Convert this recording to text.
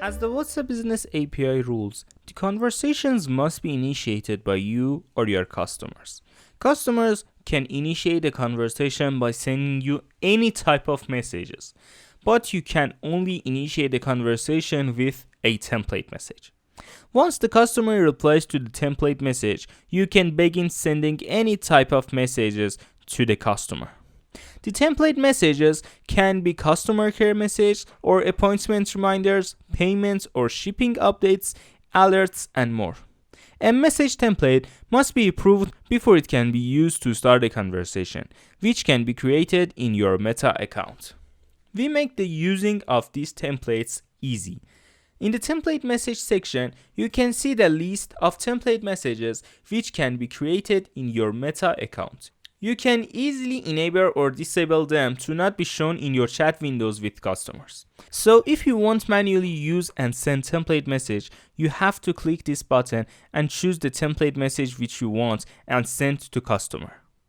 As the WhatsApp Business API rules, the conversations must be initiated by you or your customers. Customers can initiate a conversation by sending you any type of messages, but you can only initiate a conversation with a template message. Once the customer replies to the template message, you can begin sending any type of messages to the customer. The template messages can be customer care messages or appointment reminders, payments or shipping updates, alerts, and more. A message template must be approved before it can be used to start a conversation, which can be created in your Meta account. We make the using of these templates easy. In the template message section, you can see the list of template messages which can be created in your Meta account. You can easily enable or disable them to not be shown in your chat windows with customers. So if you want manually use and send template message, you have to click this button and choose the template message which you want and send to customer.